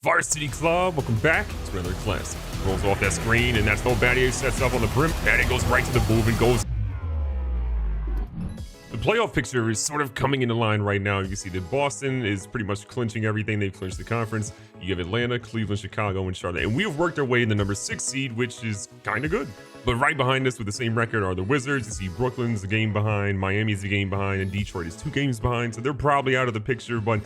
Varsity Club, welcome back to another classic. Rolls off that screen, and that's how Battier sets up on the brim. Battier goes right to the move and goes. The playoff picture is sort of coming into line right now. You can see that Boston is pretty much clinching everything. They've clinched the conference. You have Atlanta, Cleveland, Chicago, and Charlotte. And we have worked our way in the number 6 seed, which is kind of good. But right behind us with the same record are the Wizards. You see Brooklyn's a game behind, Miami's a game behind, and Detroit is 2 games behind. So they're probably out of the picture, but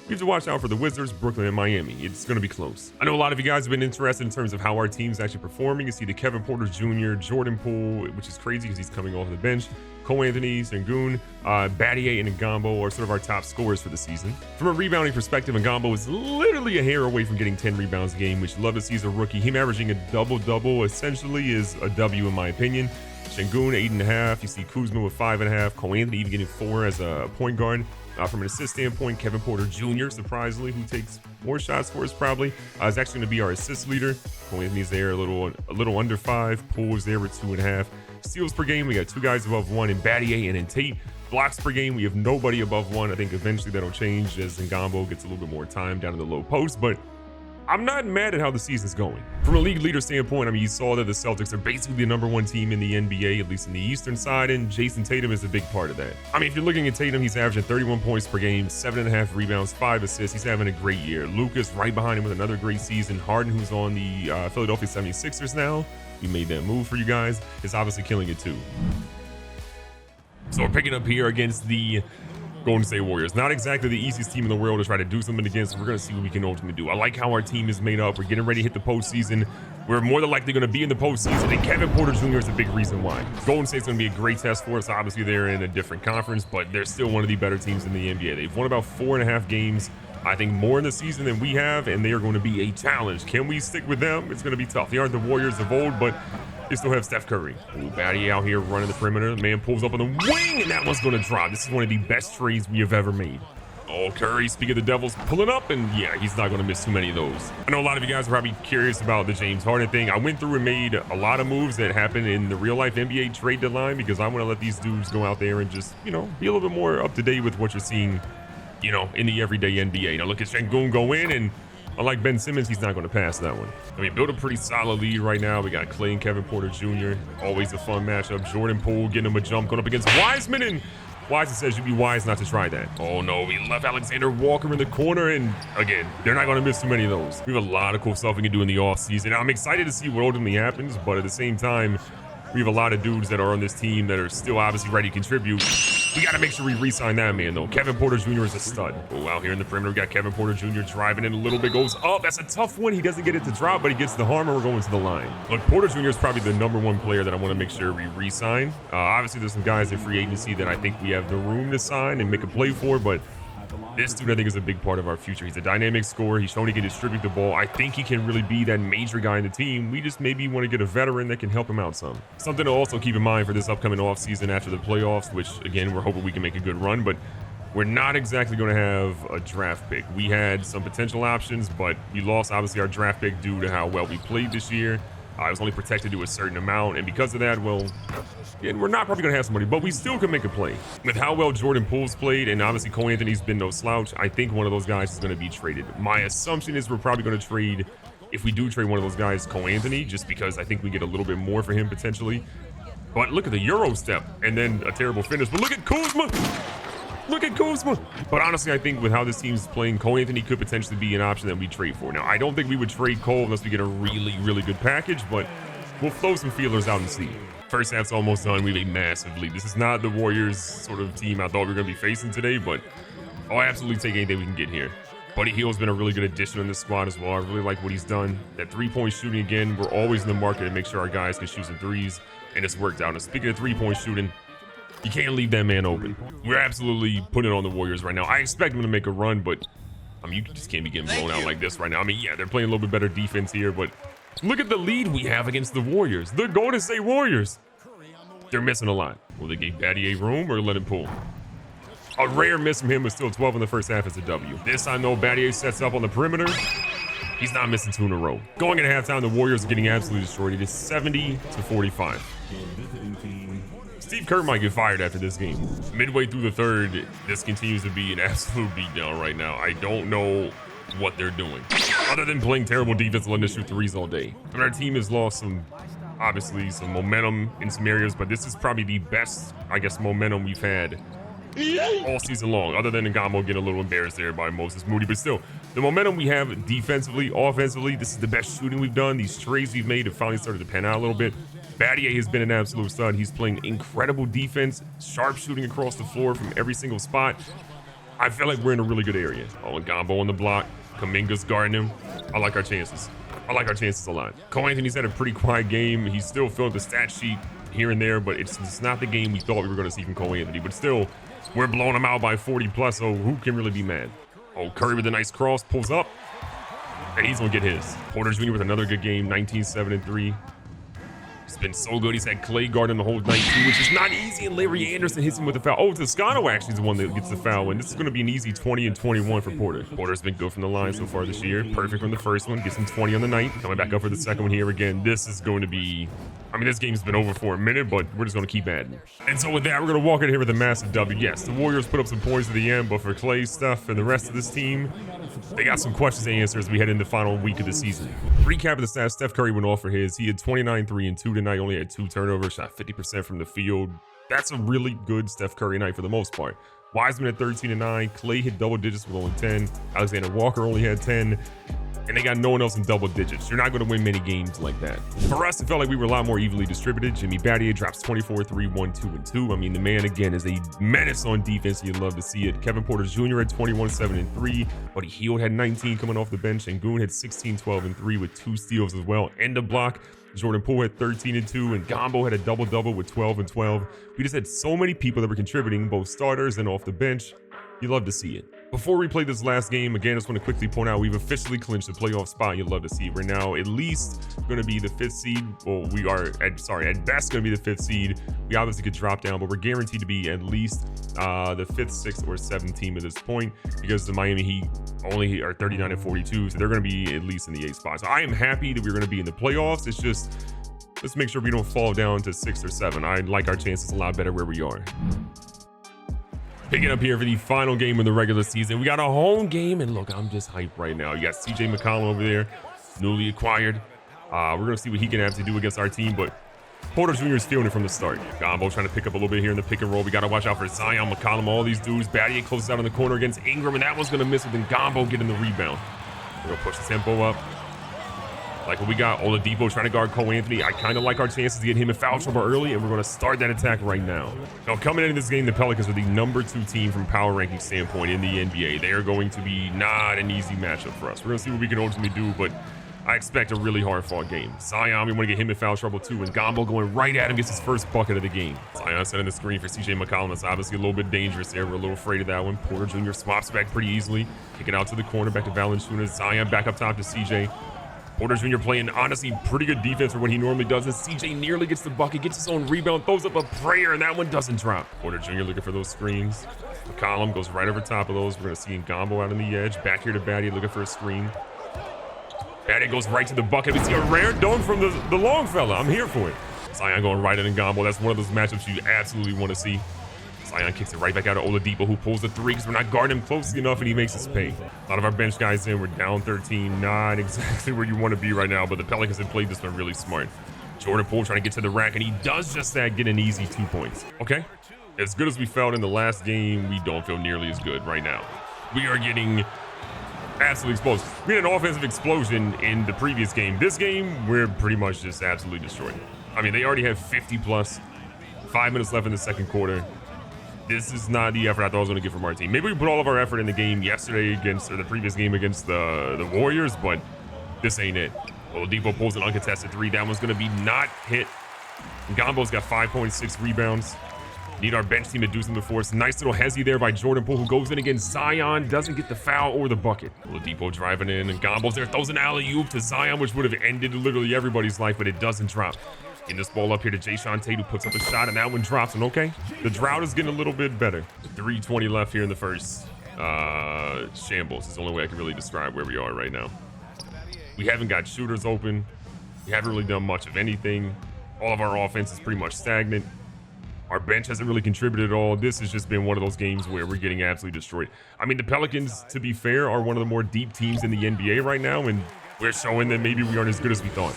we have to watch out for the Wizards, Brooklyn, and Miami. It's going to be close. I know a lot of you guys have been interested in terms of how our team's actually performing. You see the Kevin Porter Jr., Jordan Poole, which is crazy because he's coming off the bench. Cole Anthony, Sengun, Battier, and Ngombo are sort of our top scorers for the season. From a rebounding perspective, Ngombo is literally a hair away from getting 10 rebounds a game, which love to see as a rookie. Him averaging a double-double essentially is a W in my opinion. Sengun, 8.5. You see Kuzma with 5.5. Cole Anthony even getting 4 as a point guard. From an assist standpoint, Kevin Porter Jr., surprisingly, who takes more shots for us probably, is actually going to be our assist leader. Cole Anthony's there a little under 5. Poole is there with 2.5. Steals per game, we got 2 guys above 1 in Battier and in Tate. Blocks per game, we have nobody above 1. I think eventually that'll change as Ngombo gets a little bit more time down in the low post, but I'm not mad at how the season's going. From a league leader standpoint, I mean, you saw that the Celtics are basically the number 1 team in the NBA, at least in the Eastern side, and Jason Tatum is a big part of that. I mean, if you're looking at Tatum, he's averaging 31 points per game, 7.5 rebounds, 5 assists. He's having a great year. Lucas right behind him with another great season. Harden, who's on the Philadelphia 76ers now, we made that move for you guys, is obviously killing it too. So we're picking up here against the Golden State Warriors. Not exactly the easiest team in the world to try to do something against. We're going to see what we can ultimately do. I like how our team is made up. We're getting ready to hit the postseason. We're more than likely going to be in the postseason, and Kevin Porter Jr. is a big reason why. Golden State's going to be a great test for us. Obviously, they're in a different conference, but they're still one of the better teams in the NBA. They've won about 4.5 games, I think more in the season than we have, and they are going to be a challenge. Can we stick with them? It's going to be tough. They aren't the Warriors of old, but they still have Steph Curry. Ooh, Battier out here running the perimeter. The man pulls up on the wing, and that one's going to drop. This is one of the best trades we have ever made. Oh, Curry, speaking of the Devils, pulling up, and yeah, he's not going to miss too many of those. I know a lot of you guys are probably curious about the James Harden thing. I went through and made a lot of moves that happened in the real-life NBA trade deadline because I want to let these dudes go out there and just, you know, be a little bit more up-to-date with what you're seeing, you know, in the everyday NBA. Now, look at Sengun go in, and unlike Ben Simmons, he's not going to pass that one. I mean, build a pretty solid lead right now. We got Clay and Kevin Porter Jr. Always a fun matchup. Jordan Poole getting him a jump, going up against Wiseman, and Wiseman says you'd be wise not to try that. Oh no, we left Alexander Walker in the corner, and again, they're not going to miss too many of those. We have a lot of cool stuff we can do in the offseason. I'm excited to see what ultimately happens, but at the same time, we have a lot of dudes that are on this team that are still obviously ready to contribute. We got to make sure we re-sign that man, though. Kevin Porter Jr. is a stud. Oh, out here in the perimeter, we got Kevin Porter Jr. driving in a little bit, goes up. That's a tough one. He doesn't get it to drop, but he gets the harm, and we're going to the line. Look, Porter Jr. is probably the number 1 player that I want to make sure we re-sign. Obviously, there's some guys in free agency that I think we have the room to sign and make a play for, but this dude, I think, is a big part of our future. He's a dynamic scorer. He's shown he can distribute the ball. I think he can really be that major guy in the team. We just maybe want to get a veteran that can help him out some. Something to also keep in mind for this upcoming offseason after the playoffs, which, again, we're hoping we can make a good run, but we're not exactly going to have a draft pick. We had some potential options, but we lost, obviously, our draft pick due to how well we played this year. I was only protected to a certain amount, and because of that, well, yeah, we're not probably going to have somebody, but we still can make a play. With how well Jordan Poole's played, and obviously Cole Anthony's been no slouch, I think one of those guys is going to be traded. My assumption is we're probably going to trade, if we do trade one of those guys, Cole Anthony, just because I think we get a little bit more for him potentially. But look at the Euro step, and then a terrible finish. But look at Kuzma! Look at Kuzma. But honestly, I think with how this team's playing, Cole Anthony could potentially be an option that we trade for. Now, I don't think we would trade Cole unless we get a really, really good package, but we'll throw some feelers out and see. First half's almost done. We have a massive lead. This is not the Warriors sort of team I thought we were going to be facing today, but I'll absolutely take anything we can get here. Buddy Hield's been a really good addition in this squad as well. I really like what he's done. That 3-point shooting, again, we're always in the market to make sure our guys can shoot some threes, and it's worked out. Now, speaking of 3-point shooting, you can't leave that man open. We're absolutely putting it on the Warriors right now. I expect them to make a run, but I mean, you just can't be getting blown out like this right now. I mean, yeah, they're playing a little bit better defense here, but look at the lead we have against the Warriors. The Golden State Warriors. They're missing a lot. Will they give Battier room or let him pull? A rare miss from him, but still 12 in the first half is a W. This I know Battier sets up on the perimeter. He's not missing 2 in a row. Going at halftime, the Warriors are getting absolutely destroyed. It is 70-45. Steve Kerr might get fired after this game. Midway through the third, this continues to be an absolute beatdown right now. I don't know what they're doing. other than playing terrible defense, letting us shoot threes all day. I mean, our team has lost obviously some momentum in some areas, but this is probably the best, I guess, momentum we've had all season long, other than Ngamo getting a little embarrassed there by Moses Moody. But still, the momentum we have defensively, offensively, this is the best shooting we've done. These trades we've made have finally started to pan out a little bit. Battier has been an absolute stud. He's playing incredible defense, sharp shooting across the floor from every single spot. I feel like we're in a really good area. Oh, and Ngamo on the block. Kuminga's guarding him. I like our chances. I like our chances a lot. Cole Anthony's had a pretty quiet game. He's still filling the stat sheet here and there, but it's not the game we thought we were going to see from Cole Anthony. But still, we're blowing him out by 40 plus, so who can really be mad? Oh, Curry with a nice cross, pulls up, and he's going to get his. Porter Jr. with another good game, 19, 7, and 3. He's been so good. He's had Clay guarding the whole night too, which is not easy, and Larry Anderson hits him with a foul. Oh, Toscano actually is the one that gets the foul, and this is going to be an easy 20 and 21 for Porter. Porter's been good from the line so far this year. Perfect from the first one. Gets him 20 on the night. Coming back up for the second one here again. This is going to be... I mean, this game's been over for a minute, but we're just going to keep adding. And so with that, we're going to walk in here with a massive W. Yes, the Warriors put up some points at the end, but for Clay, Steph, and the rest of this team, they got some questions to answer as we head into the final week of the season. Recap of the stats, Steph Curry went off for his. He had 29, 3, and 2 tonight, only had 2 turnovers, shot 50% from the field. That's a really good Steph Curry night for the most part. Wiseman at 13 and 9. Clay hit double digits with only 10. Alexander Walker only had 10. And they got no one else in double digits. You're not going to win many games like that. For us, it felt like we were a lot more evenly distributed. Jimmy Battier drops 24, 3, 1, 2, and 2. I mean, the man, again, is a menace on defense. You'd love to see it. Kevin Porter Jr. had 21, 7, and 3. Buddy Hield had 19 coming off the bench. And Goon had 16, 12, and 3 with 2 steals as well. And the block. Jordan Poole had 13 and 2, and Ngamo had a double-double with 12 and 12. We just had so many people that were contributing, both starters and off the bench. You love to see it. Before we play this last game, again, I just want to quickly point out we've officially clinched the playoff spot. You'd love to see it. We're now at least going to be the 5th seed. Well, we are at best going to be the 5th seed. We obviously could drop down, but we're guaranteed to be at least the 5th, 6th, or 7th team at this point because the Miami Heat only are 39 and 42, so they're going to be at least in the 8th spot. So I am happy that we're going to be in the playoffs. It's just let's make sure we don't fall down to 6 or 7. I like our chances a lot better where we are. Picking up here for the final game of the regular season. We got a home game, and look, I'm just hyped right now. You got CJ McCollum over there, newly acquired. We're going to see what he can have to do against our team, but Porter Jr. is feeling it from the start. Ngamo trying to pick up a little bit here in the pick and roll. We got to watch out for Zion, McCollum, all these dudes. Battier closes out in the corner against Ingram, and that one's going to miss with Ngamo getting the rebound. We're going to push the tempo up. Like what we got, Oladipo trying to guard Cole Anthony. I kind of like our chances to get him in foul trouble early, and we're going to start that attack right now. Now, coming into this game, the Pelicans are the #2 team from power ranking standpoint in the NBA. They are going to be not an easy matchup for us. We're going to see what we can ultimately do, but I expect a really hard-fought game. Zion, we want to get him in foul trouble too, and Ngamo going right at him gets his first bucket of the game. Zion setting the screen for CJ McCollum. That's obviously a little bit dangerous there. We're a little afraid of that one. Porter Jr. swaps back pretty easily. Kick it out to the corner, back to Valanciunas. Zion back up top to CJ. Porter Jr. playing, honestly, pretty good defense for what he normally does. And CJ nearly gets the bucket, gets his own rebound, throws up a prayer, and that one doesn't drop. Porter Jr. looking for those screens. McCollum goes right over top of those. We're going to see Ngamo out on the edge. Back here to Battier looking for a screen. Battier goes right to the bucket. We see a rare dunk from the long fella. I'm here for it. Zion going right at Ngamo. That's one of those matchups you absolutely want to see. Zion kicks it right back out to Oladipo, who pulls the 3 because we're not guarding him closely enough, and he makes us pay. A lot of our bench guys in. We're down 13. Not exactly where you want to be right now, but the Pelicans have played this one really smart. Jordan Poole trying to get to the rack, and he does just that, get an easy 2 points. Okay? As good as we felt in the last game, we don't feel nearly as good right now. We are getting absolutely exposed. We had an offensive explosion in the previous game. This game, we're pretty much just absolutely destroyed. I mean, they already have 50 plus. 5 minutes left in the second quarter. This is not the effort I thought I was going to get from our team. Maybe we put all of our effort in the game yesterday or the previous game against the Warriors, but this ain't it. Oladipo pulls an uncontested 3. That one's going to be not hit. Ngambo's got 5.6 rebounds. Need our bench team to do something for us. Nice little hezzy there by Jordan Poole, who goes in against Zion. Doesn't get the foul or the bucket. Oladipo driving in, and Ngambo's there. Throws an alley-oop to Zion, which would have ended literally everybody's life, but it doesn't drop. Getting this ball up here to Jayshawn Tate, who puts up a shot, and that one drops. And okay, the drought is getting a little bit better. 3:20 left here in the first. Shambles is the only way I can really describe where we are right now. We haven't got shooters open. We haven't really done much of anything. All of our offense is pretty much stagnant. Our bench hasn't really contributed at all. This has just been one of those games where we're getting absolutely destroyed. I mean, the Pelicans, to be fair, are one of the more deep teams in the NBA right now, and we're showing that maybe we aren't as good as we thought.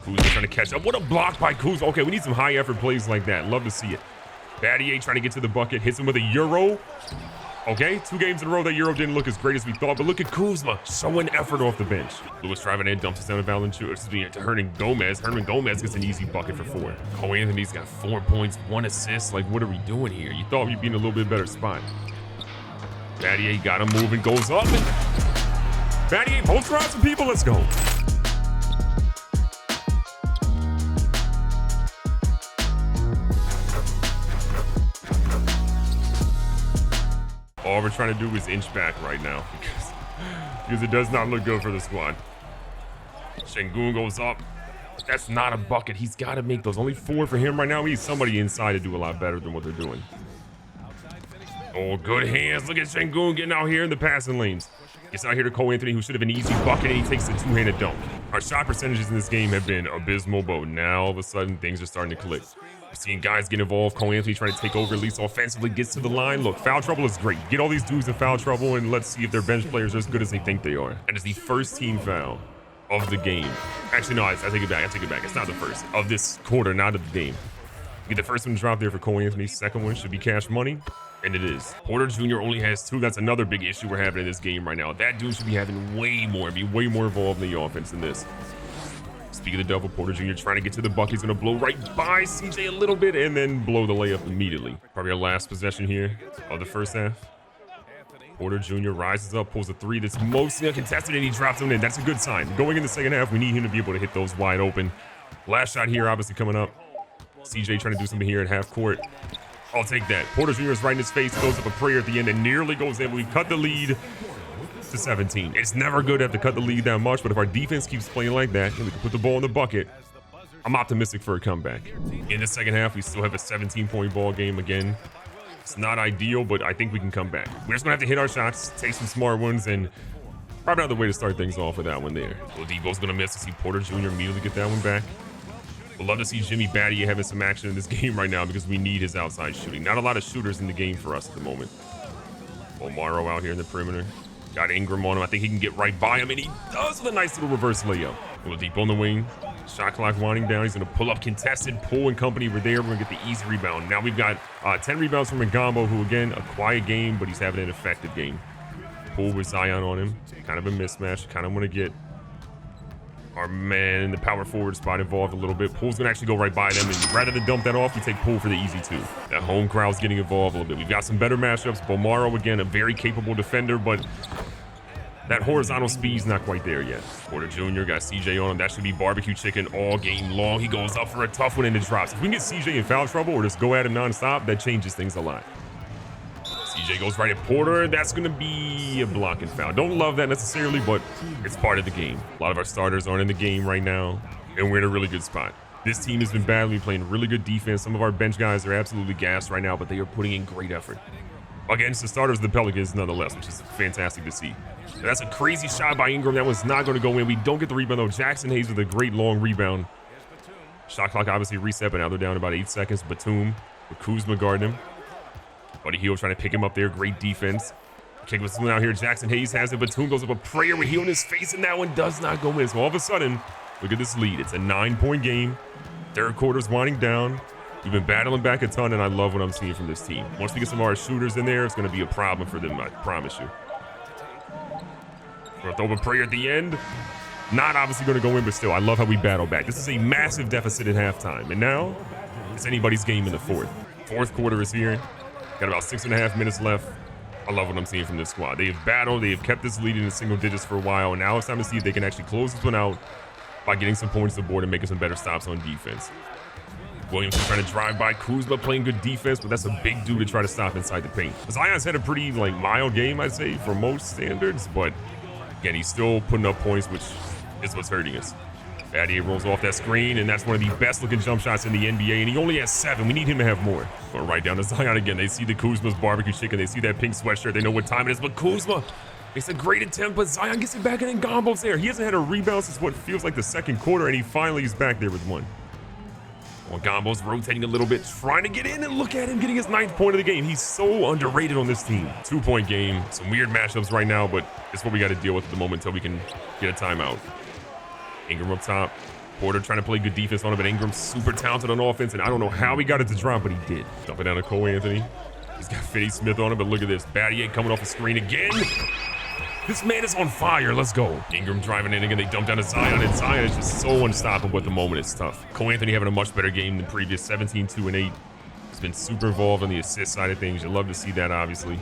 Kuzma trying to catch up. What a block by Kuzma. Okay, we need some high effort plays like that. Love to see it. Battier trying to get to the bucket. Hits him with a Euro. Okay, 2 games in a row that Euro didn't look as great as we thought, but look at Kuzma showing effort off the bench. Lewis driving in, dumps it down to to Hernan Gomez. Hernan Gomez gets an easy bucket for 4. Cole Anthony's got 4 points, 1 assist. Like, what are we doing here? You thought we'd be in a little bit better spot. Battier got him moving, goes up. Battier poster out some people. Let's go. All we're trying to do is inch back right now because it does not look good for the squad. Şengün goes up. That's not a bucket. He's got to make those. Only 4 for him right now. We need somebody inside to do a lot better than what they're doing. Oh, good hands. Look at Şengün getting out here in the passing lanes. Gets out here to Cole Anthony, who should have an easy bucket, and he takes a 2-handed dunk. Our shot percentages in this game have been abysmal, but now all of a sudden things are starting to click. We're seeing guys get involved. Cole Anthony trying to take over, at least offensively, gets to the line. Look, foul trouble is great. Get all these dudes in foul trouble, and let's see if their bench players are as good as they think they are. And it's the first team foul of the game. Actually, no, I take it back. It's not the first of this quarter, not of the game. Be the first one to drop there for Cole Anthony. Second one should be cash money. And it is. Porter Jr. only has 2. That's another big issue we're having in this game right now. That dude should be having way more, be way more involved in the offense than this. Speaking of the double, Porter Jr. trying to get to the bucket. He's going to blow right by CJ a little bit and then blow the layup immediately. Probably our last possession here of the first half. Porter Jr. rises up, pulls a 3 that's mostly uncontested, and he drops them in. That's a good sign. Going in the second half, we need him to be able to hit those wide open. Last shot here, obviously coming up. CJ trying to do something here at half court. I'll take that. Porter Jr. is right in his face, goes up a prayer at the end and nearly goes in. We cut the lead to 17. It's never good to have to cut the lead that much, but if our defense keeps playing like that and we can put the ball in the bucket, I'm optimistic for a comeback. In the second half, we still have a 17-point ball game again. It's not ideal, but I think we can come back. We're just gonna have to hit our shots, take some smart ones, and probably another way to start things off with that one there. Oladipo's gonna miss to see Porter Jr. immediately get that one back. We'd love to see Jimmy Battier having some action in this game right now because we need his outside shooting. Not a lot of shooters in the game for us at the moment. Omaro out here in the perimeter. Got Ingram on him. I think he can get right by him, and he does with a nice little reverse layup. Oladipo on the wing. Shot clock winding down. He's going to pull up contested. Poole and company were there. We're going to get the easy rebound. Now we've got 10 rebounds from Ngombo, who, again, a quiet game, but he's having an effective game. Poole with Zion on him. Kind of a mismatch. Kind of want to get our man in the power forward spot involved a little bit. Poole's going to actually go right by them, and rather than dump that off, we take Poole for the easy 2. That home crowd's getting involved a little bit. We've got some better matchups. Bomaro, again, a very capable defender, but that horizontal speed's not quite there yet. Porter Jr. got CJ on him. That should be barbecue chicken all game long. He goes up for a tough one and it drops. If we can get CJ in foul trouble or just go at him nonstop, that changes things a lot. CJ goes right at Porter. That's going to be a blocking foul. Don't love that necessarily, but it's part of the game. A lot of our starters aren't in the game right now, and we're in a really good spot. This team has been badly playing really good defense. Some of our bench guys are absolutely gassed right now, but they are putting in great effort against the starters of the Pelicans nonetheless, which is fantastic to see. And that's a crazy shot by Ingram. That one's not going to go in. We don't get the rebound, though. Jackson Hayes with a great long rebound. Shot clock obviously reset, but now they're down about 8 seconds. Batum with Kuzma guarding him. Buddy Hield trying to pick him up there. Great defense. Kick with someone out here. Jackson Hayes has it. Batum goes up a prayer with Hield in his face, and that one does not go in. So all of a sudden, look at this lead. It's a 9-point game. Third quarter's winding down. We've been battling back a ton, and I love what I'm seeing from this team. Once we get some of our shooters in there, it's going to be a problem for them, I promise you. We're going to throw up a prayer at the end. Not obviously going to go in, but still, I love how we battle back. This is a massive deficit at halftime, and now it's anybody's game in the fourth. Fourth quarter is here. Got about 6.5 minutes left. I love what I'm seeing from this squad. They have battled. They have kept this lead in the single digits for a while, and now it's time to see if they can actually close this one out by getting some points to the board and making some better stops on defense. Williams is trying to drive by Kuzma, playing good defense, but that's a big dude to try to stop inside the paint. Zion's had a pretty mild game, I'd say, for most standards, but again, he's still putting up points, which is what's hurting us. Battier rolls off that screen, and that's one of the best-looking jump shots in the NBA, and he only has 7. We need him to have more. Going right down to Zion again. They see the Kuzma's barbecue chicken. They see that pink sweatshirt. They know what time it is, but Kuzma makes a great attempt, but Zion gets it back, and then Ngombo's there. He hasn't had a rebound since what feels like the second quarter, and he finally is back there with one. Well, Gambo's rotating a little bit, trying to get in, and look at him getting his 9th point of the game. He's so underrated on this team. 2-point game. Some weird matchups right now, but it's what we got to deal with at the moment until we can get a timeout. Ingram up top. Porter trying to play good defense on him, but Ingram's super talented on offense, and I don't know how he got it to drop, but he did. Dumping down to Cole Anthony. He's got Finney Smith on him, but look at this. Battier coming off the screen again. This man is on fire. Let's go. Ingram driving in again. They dump down to Zion, and Zion is just so unstoppable at the moment. It's tough. Cole Anthony having a much better game than previous, 17, 2, and 8. He's been super involved on the assist side of things. You'd love to see that, obviously.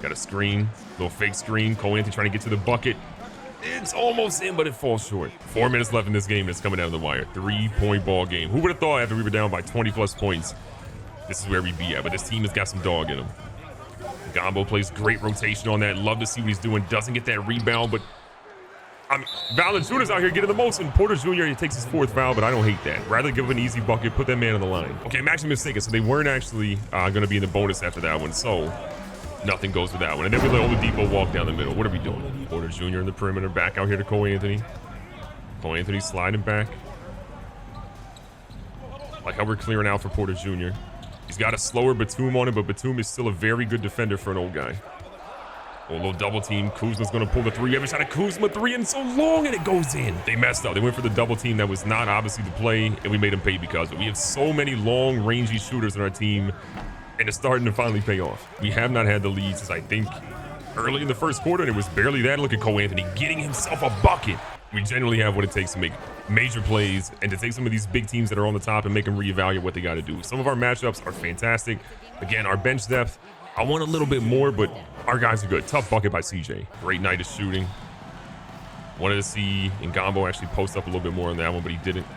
Got a screen, little fake screen. Cole Anthony trying to get to the bucket. It's almost in, but it falls short. 4 minutes left in this game. It's coming down to the wire. 3-point ball game. Who would have thought after we were down by 20-plus points, this is where we'd be at? But this team has got some dog in them. Gambo plays great rotation on that. Love to see what he's doing. Doesn't get that rebound, but Valanciunas out here getting the most. And Porter Jr., he takes his 4th foul, but I don't hate that. Rather give him an easy bucket, put that man on the line. Okay, I'm actually mistaken. So they weren't actually going to be in the bonus after that one. So nothing goes with that one. And then we let Oladipo walk down the middle. What are we doing? Porter Jr. in the perimeter. Back out here to Cole Anthony. Cole Anthony sliding back. Like how we're clearing out for Porter Jr. He's got a slower Batum on him, but Batum is still a very good defender for an old guy. A little double team. Kuzma's going to pull the 3. Every shot of Kuzma 3 and so long, and it goes in. They messed up. They went for the double team that was not obviously the play, and we made them pay because of it. We have so many long, rangy shooters in our team, and it's starting to finally pay off. We have not had the lead since I think early in the first quarter, and it was barely that. Look at Cole Anthony getting himself a bucket. We generally have what it takes to make major plays and to take some of these big teams that are on the top and make them reevaluate what they got to do. Some of our matchups are fantastic. Again, our bench depth, I want a little bit more, but our guys are good. Tough bucket by CJ. Great night of shooting. Wanted to see Ngambo actually post up a little bit more on that one, but he didn't.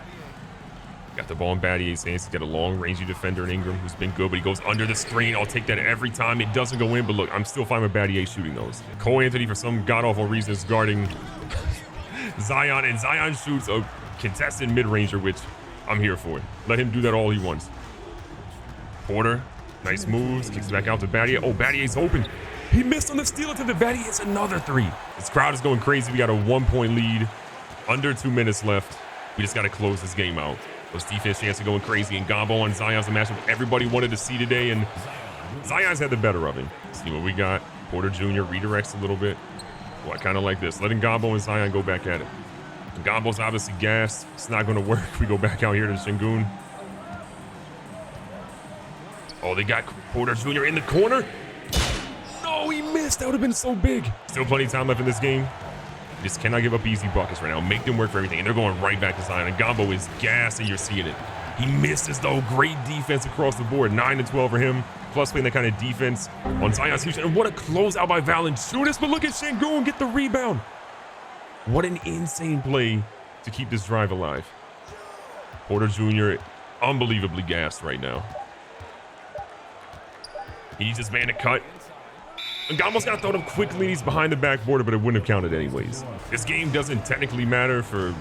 Got the ball in Battier's hands. He's got a long, rangy defender in Ingram who's been good, but he goes under the screen. I'll take that every time. It doesn't go in, but look, I'm still fine with Battier shooting those. Cole Anthony, for some god-awful reason, is guarding Zion, and Zion shoots a contested mid-ranger, which I'm here for. Let him do that all he wants. Porter, nice moves, kicks it back out to Battier. Oh, Battier's open. He missed on the steal to the Battier. It's another 3. This crowd is going crazy. We got a 1-point lead, under 2 minutes left. We just got to close this game out. Those defense chances are going crazy, and Gambo and Zion's a matchup everybody wanted to see today, and Zion's had the better of him. See what we got. Porter Jr. redirects a little bit. Well, I kind of like this. Letting Gambo and Zion go back at it. Gambo's obviously gassed. It's not going to work. We go back out here to Sengun. Oh, they got Porter Jr. in the corner. No, he missed. That would have been so big. Still plenty of time left in this game. Just cannot give up easy buckets right now. Make them work for everything. And they're going right back to Zion. And Gambo is gassed, and you're seeing it. He misses, though. Great defense across the board. 9 and 12 for him. Plus playing that kind of defense on Zion's future. And what a closeout by Valanciunas. But look at Sengun get the rebound. What an insane play to keep this drive alive. Porter Jr. unbelievably gassed right now. He needs his man to cut. And Gambo's got to throw it up quickly. He's behind the backboard, but it wouldn't have counted anyways. This game doesn't technically matter for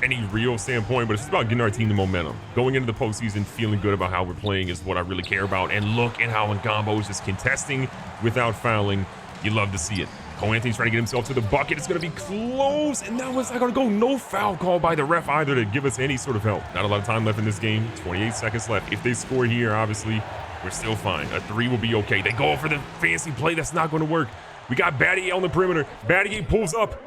any real standpoint, but it's about getting our team the momentum. Going into the postseason, feeling good about how we're playing is what I really care about. And look at how Ngambo is just contesting without fouling. You love to see it. Cole Anthony's trying to get himself to the bucket. It's going to be close, and that was not going to go. No foul call by the ref either to give us any sort of help. Not a lot of time left in this game. 28 seconds left. If they score here, obviously, we're still fine. A 3 will be okay. They go for the fancy play. That's not going to work. We got Battier on the perimeter. Battier pulls up.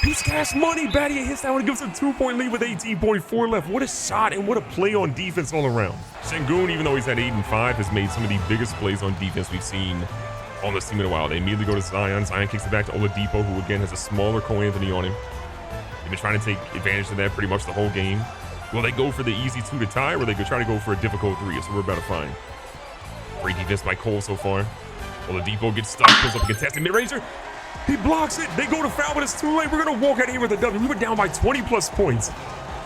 He's cash money. Battier hits that one and gives a 2-point lead with 18.4 left. What a shot and what a play on defense all around. Sengun, even though he's at 8 and 5, has made some of the biggest plays on defense we've seen on this team in a while. They immediately go to Zion. Zion kicks it back to Oladipo, who again has a smaller Cole Anthony on him. They've been trying to take advantage of that pretty much the whole game. Will they go for the easy 2 to tie, or they could try to go for a difficult 3? So we're about to find. Great defense by Cole so far. Oladipo gets stuck, pulls up a contested mid-ranger. He blocks it. They go to foul, but it's too late. We're going to walk out here with a W. We were down by 20-plus points,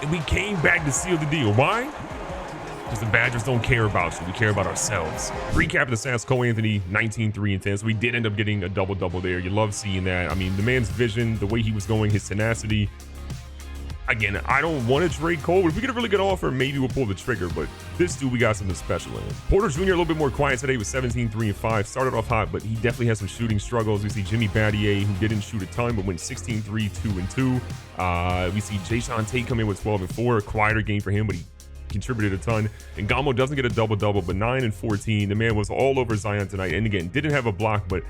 and we came back to seal the deal. Why? Because the Badgers don't care about you. We care about ourselves. Recap of the stats, Cole Anthony, 19, 3, and 10. So we did end up getting a double-double there. You love seeing that. I mean, the man's vision, the way he was going, his tenacity. Again, I don't want to trade Cole, but if we get a really good offer, maybe we'll pull the trigger. But this dude, we got something special in him. Porter Jr. a little bit more quiet today with 17, 3, and 5. Started off hot, but he definitely has some shooting struggles. We see Jimmy Battier, who didn't shoot a ton, but went 16, 3, 2, and 2. We see Jayshawn Tate come in with 12 and 4. A quieter game for him, but he contributed a ton. And Gamo doesn't get a double-double, but 9 and 14. The man was all over Zion tonight. And again, didn't have a block, but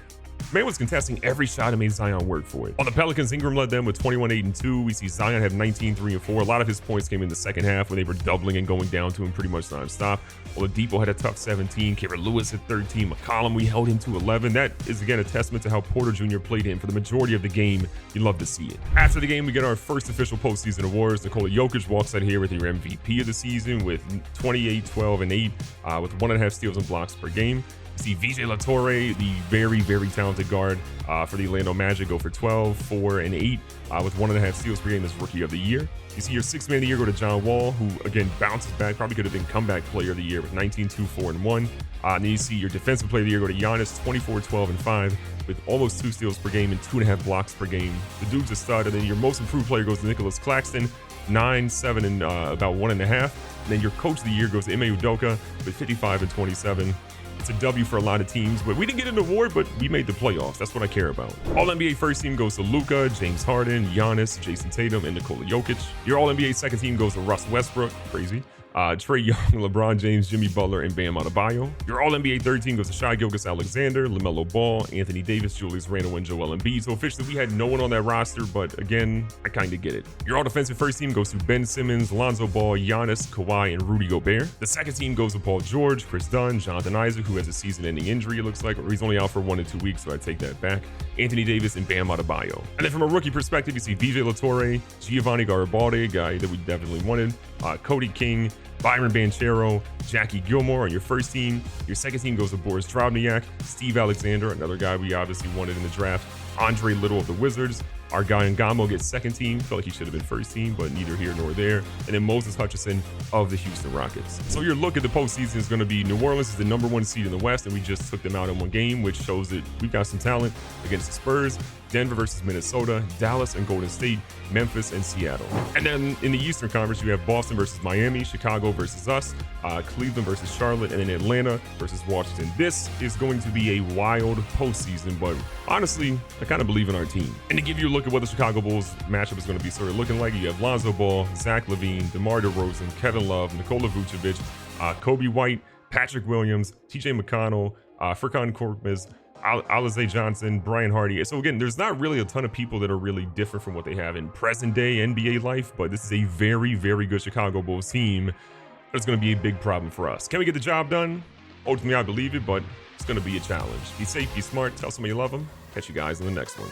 man was contesting every shot and made Zion work for it. On the Pelicans, Ingram led them with 21, 8, and 2. We see Zion have 19, 3, and 4. A lot of his points came in the second half when they were doubling and going down to him pretty much nonstop. Oladipo had a tough 17. Kevin Lewis had 13. McCollum, we held him to 11. That is, again, a testament to how Porter Jr. played him for the majority of the game. You love to see it. After the game, we get our first official postseason awards. Nikola Jokic walks out here with your MVP of the season with 28, 12, and 8 with 1.5 steals and blocks per game. See VJ LaTorre, the very, very talented guard for the Orlando Magic, go for 12, 4, and 8 with 1.5 steals per game as Rookie of the Year. You see your Sixth Man of the Year go to John Wall, who, again, bounces back. Probably could have been Comeback Player of the Year with 19, 2, 4, and 1. And then you see your Defensive Player of the Year go to Giannis, 24, 12, and 5 with almost 2 steals per game and 2.5 blocks per game. The dude's a stud. And then your Most Improved Player goes to Nicholas Claxton, 9, 7, and about 1.5. And then your Coach of the Year goes to Ime Udoka with 55 and 27. It's a W for a lot of teams, but we didn't get an award, but we made the playoffs. That's what I care about. All-NBA first team goes to Luka, James Harden, Giannis, Jason Tatum, and Nikola Jokic. Your All-NBA second team goes to Russ Westbrook. Crazy. Trae Young, LeBron James, Jimmy Butler, and Bam Adebayo. Your All-NBA third team goes to Shai Gilgeous-Alexander, LaMelo Ball, Anthony Davis, Julius Randle, and Joel Embiid. So officially, we had no one on that roster, but again, I kind of get it. Your All-Defensive first team goes to Ben Simmons, Lonzo Ball, Giannis, Kawhi, and Rudy Gobert. The second team goes to Paul George, Chris Dunn, Jonathan Isaac, who has a season-ending injury, it looks like, or he's only out for 1 to 2 weeks, so I take that back. Anthony Davis, and Bam Adebayo. And then from a rookie perspective, you see VJ LaTorre, Giovanni Garibaldi, a guy that we definitely wanted, Cody King, Byron Banchero, Jackie Gilmore on your first team. Your second team goes to Boris Drobniak, Steve Alexander, another guy we obviously wanted in the draft, Andre Little of the Wizards. Our guy Ngamo gets second team. Felt like he should have been first team, but neither here nor there. And then Moses Hutchison of the Houston Rockets. So your look at the postseason is going to be New Orleans is the #1 seed in the West, and we just took them out in one game, which shows that we've got some talent against the Spurs. Denver versus Minnesota, Dallas and Golden State, Memphis and Seattle. And then in the Eastern Conference, you have Boston versus Miami, Chicago versus us, Cleveland versus Charlotte, and then Atlanta versus Washington. This is going to be a wild postseason, but honestly, I kind of believe in our team. And to give you a look at what the Chicago Bulls matchup is going to be sort of looking like, you have Lonzo Ball, Zach LaVine, DeMar DeRozan, Kevin Love, Nikola Vucevic, Kobe White, Patrick Williams, TJ McConnell, Furkan Korkmaz, Alize Johnson, Brian Hardy. So again, there's not really a ton of people that are really different from what they have in present day NBA life, but this is a very, very good Chicago Bulls team. It's going to be a big problem for us. Can we get the job done? Ultimately, I believe it, but it's going to be a challenge. Be safe, be smart, tell somebody you love them. Catch you guys in the next one.